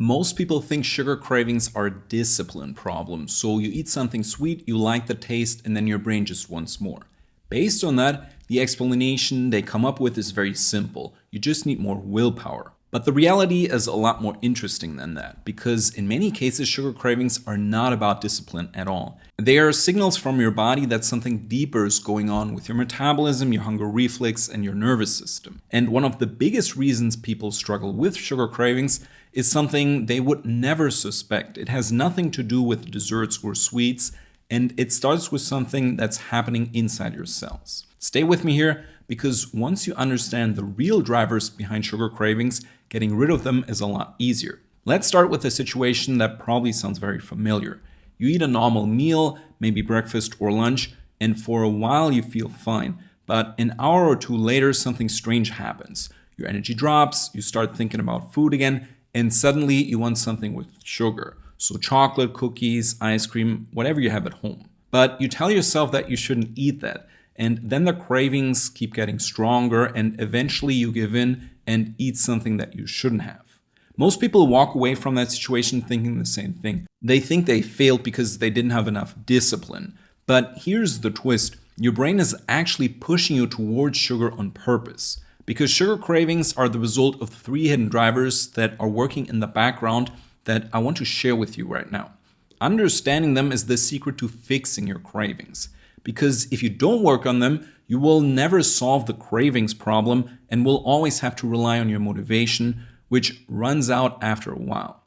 Most people think sugar cravings are a discipline problem, so you eat something sweet, you like the taste, and then your brain just wants more. Based on that, the explanation they come up with is very simple. You just need more willpower. But the reality is a lot more interesting than that, because in many cases, sugar cravings are not about discipline at all. They are signals from your body that something deeper is going on with your metabolism, your hunger reflex, and your nervous system. And one of the biggest reasons people struggle with sugar cravings is something they would never suspect. It has nothing to do with desserts or sweets, and it starts with something that's happening inside your cells. Stay with me here, because once you understand the real drivers behind sugar cravings, getting rid of them is a lot easier. Let's start with a situation that probably sounds very familiar. You eat a normal meal, maybe breakfast or lunch, and for a while you feel fine. But an hour or two later, something strange happens. Your energy drops, you start thinking about food again, and suddenly you want something with sugar. So chocolate, cookies, ice cream, whatever you have at home. But you tell yourself that you shouldn't eat that. And then the cravings keep getting stronger, and eventually you give in and eat something that you shouldn't have. Most people walk away from that situation thinking the same thing. They think they failed because they didn't have enough discipline. But here's the twist. Your brain is actually pushing you towards sugar on purpose. Because sugar cravings are the result of 3 hidden drivers that are working in the background that I want to share with you right now. Understanding them is the secret to fixing your cravings. Because if you don't work on them, you will never solve the cravings problem and will always have to rely on your motivation, which runs out after a while.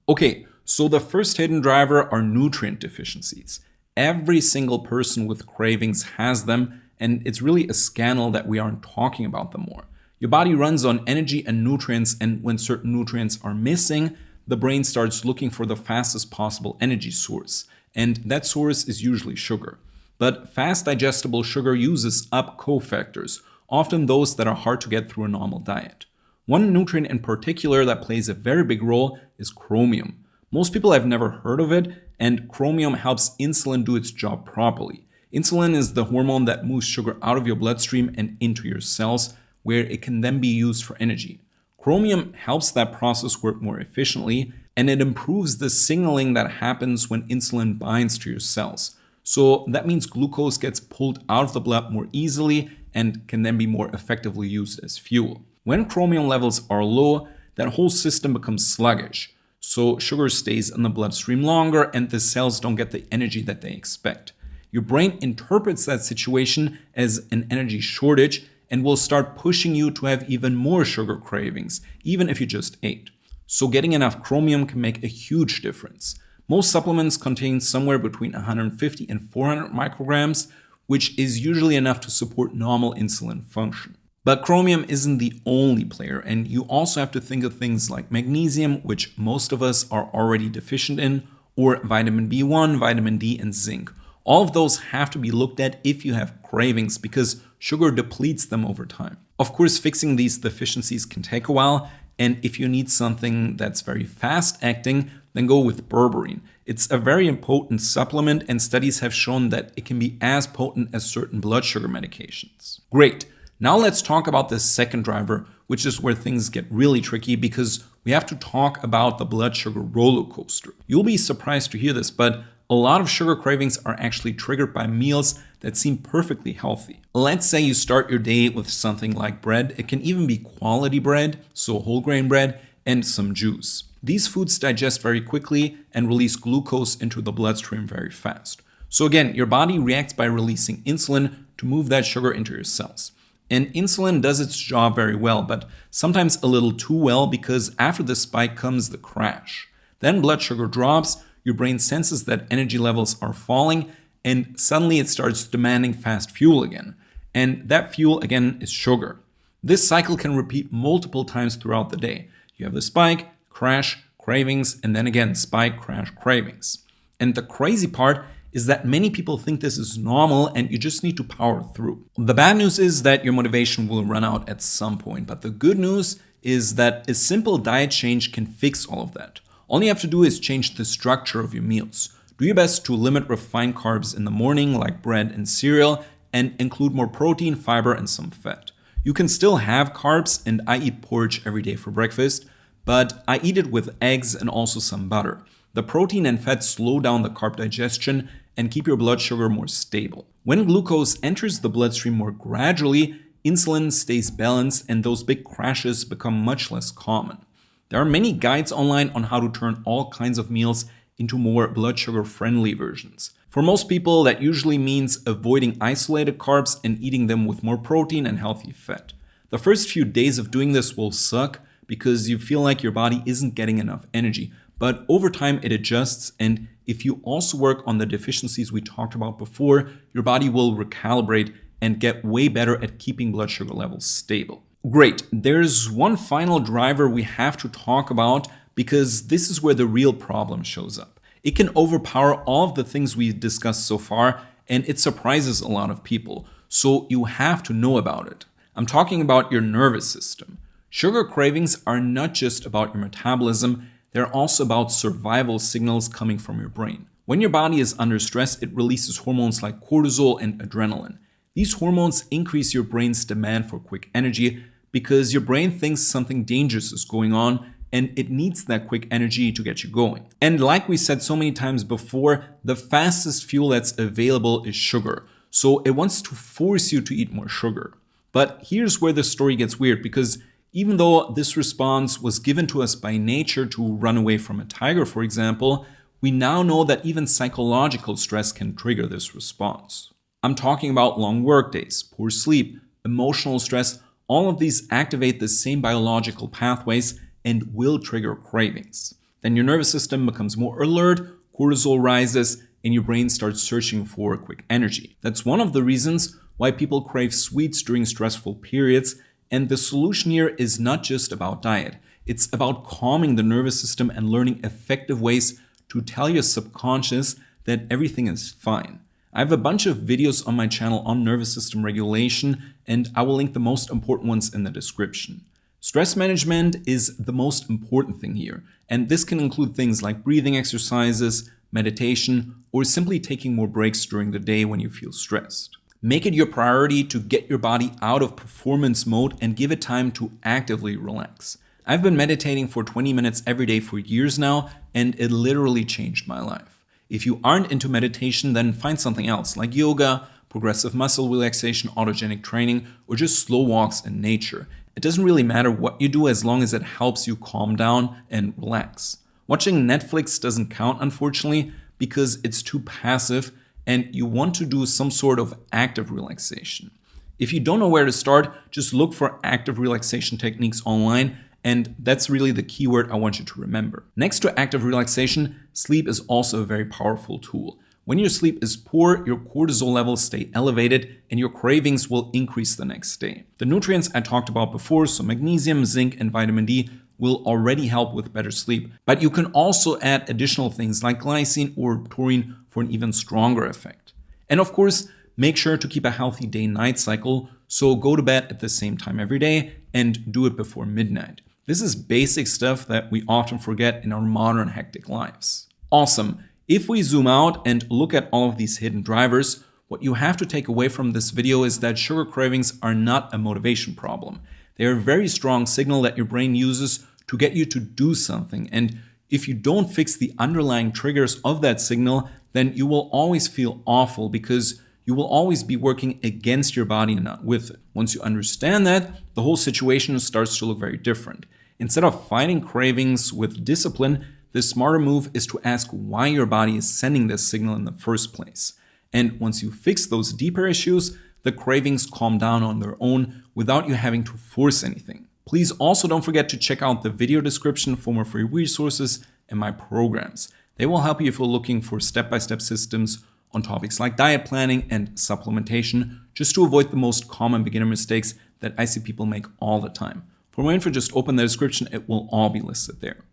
Okay, so the first hidden driver are nutrient deficiencies. Every single person with cravings has them, and it's really a scandal that we aren't talking about them more. Your body runs on energy and nutrients, and when certain nutrients are missing, the brain starts looking for the fastest possible energy source. And that source is usually sugar. But fast digestible sugar uses up cofactors, often those that are hard to get through a normal diet. One nutrient in particular that plays a very big role is chromium. Most people have never heard of it, and chromium helps insulin do its job properly. Insulin is the hormone that moves sugar out of your bloodstream and into your cells, where it can then be used for energy. Chromium helps that process work more efficiently, and it improves the signaling that happens when insulin binds to your cells. So that means glucose gets pulled out of the blood more easily and can then be more effectively used as fuel. When chromium levels are low, that whole system becomes sluggish. So sugar stays in the bloodstream longer and the cells don't get the energy that they expect. Your brain interprets that situation as an energy shortage and will start pushing you to have even more sugar cravings, even if you just ate. So getting enough chromium can make a huge difference. Most supplements contain somewhere between 150 and 400 micrograms, which is usually enough to support normal insulin function. But chromium isn't the only player, and you also have to think of things like magnesium, which most of us are already deficient in, or vitamin B1, vitamin D, and zinc. All of those have to be looked at if you have cravings, because sugar depletes them over time. Of course, fixing these deficiencies can take a while, and if you need something that's very fast acting, then go with berberine. It's a very potent supplement, and studies have shown that it can be as potent as certain blood sugar medications. Great. Now let's talk about the second driver, which is where things get really tricky, because we have to talk about the blood sugar roller coaster. You'll be surprised to hear this, but a lot of sugar cravings are actually triggered by meals that seem perfectly healthy. Let's say you start your day with something like bread. It can even be quality bread, so whole grain bread, and some juice. These foods digest very quickly and release glucose into the bloodstream very fast. So again, your body reacts by releasing insulin to move that sugar into your cells. And insulin does its job very well, but sometimes a little too well, because after the spike comes the crash. Then blood sugar drops, your brain senses that energy levels are falling, and suddenly it starts demanding fast fuel again. And that fuel again is sugar. This cycle can repeat multiple times throughout the day. You have the spike, crash, cravings, and then again spike, crash, cravings. And the crazy part is that many people think this is normal and you just need to power through. The bad news is that your motivation will run out at some point, but the good news is that a simple diet change can fix all of that. All you have to do is change the structure of your meals. Do your best to limit refined carbs in the morning, like bread and cereal, and include more protein, fiber, and some fat. You can still have carbs, and I eat porridge every day for breakfast, but I eat it with eggs and also some butter. The protein and fat slow down the carb digestion and keep your blood sugar more stable. When glucose enters the bloodstream more gradually, insulin stays balanced and those big crashes become much less common. There are many guides online on how to turn all kinds of meals into more blood sugar friendly versions. For most people, that usually means avoiding isolated carbs and eating them with more protein and healthy fat. The first few days of doing this will suck because you feel like your body isn't getting enough energy, but over time it adjusts, and if you also work on the deficiencies we talked about before, your body will recalibrate and get way better at keeping blood sugar levels stable. Great, there's one final driver we have to talk about because this is where the real problem shows up. It can overpower all of the things we've discussed so far, and it surprises a lot of people, so you have to know about it. I'm talking about your nervous system. Sugar cravings are not just about your metabolism, they're also about survival signals coming from your brain. When your body is under stress, it releases hormones like cortisol and adrenaline. These hormones increase your brain's demand for quick energy because your brain thinks something dangerous is going on and it needs that quick energy to get you going. And like we said so many times before, the fastest fuel that's available is sugar. So it wants to force you to eat more sugar. But here's where the story gets weird, because even though this response was given to us by nature to run away from a tiger, for example, we now know that even psychological stress can trigger this response. I'm talking about long work days, poor sleep, emotional stress. All of these activate the same biological pathways and will trigger cravings. Then your nervous system becomes more alert, cortisol rises, and your brain starts searching for quick energy. That's one of the reasons why people crave sweets during stressful periods. And the solution here is not just about diet. It's about calming the nervous system and learning effective ways to tell your subconscious that everything is fine. I have a bunch of videos on my channel on nervous system regulation, and I will link the most important ones in the description. Stress management is the most important thing here, and this can include things like breathing exercises, meditation, or simply taking more breaks during the day when you feel stressed. Make it your priority to get your body out of performance mode and give it time to actively relax. I've been meditating for 20 minutes every day for years now, and it literally changed my life. If you aren't into meditation, then find something else like yoga, progressive muscle relaxation, autogenic training, or just slow walks in nature. It doesn't really matter what you do as long as it helps you calm down and relax. Watching Netflix doesn't count, unfortunately, because it's too passive and you want to do some sort of active relaxation. If you don't know where to start, just look for active relaxation techniques online, and that's really the keyword I want you to remember. Next to active relaxation, sleep is also a very powerful tool. When your sleep is poor, your cortisol levels stay elevated and your cravings will increase the next day. The nutrients I talked about before, so magnesium, zinc, and vitamin D, will already help with better sleep, but you can also add additional things like glycine or taurine for an even stronger effect. And of course, make sure to keep a healthy day-night cycle, so go to bed at the same time every day and do it before midnight. This is basic stuff that we often forget in our modern hectic lives. Awesome. If we zoom out and look at all of these hidden drivers, what you have to take away from this video is that sugar cravings are not a motivation problem. They are a very strong signal that your brain uses to get you to do something. And if you don't fix the underlying triggers of that signal, then you will always feel awful because you will always be working against your body and not with it. Once you understand that, the whole situation starts to look very different. Instead of fighting cravings with discipline, the smarter move is to ask why your body is sending this signal in the first place. And once you fix those deeper issues, the cravings calm down on their own without you having to force anything. Please also don't forget to check out the video description for more free resources and my programs. They will help you if you're looking for step-by-step systems on topics like diet planning and supplementation, just to avoid the most common beginner mistakes that I see people make all the time. For more info, just open the description. It will all be listed there.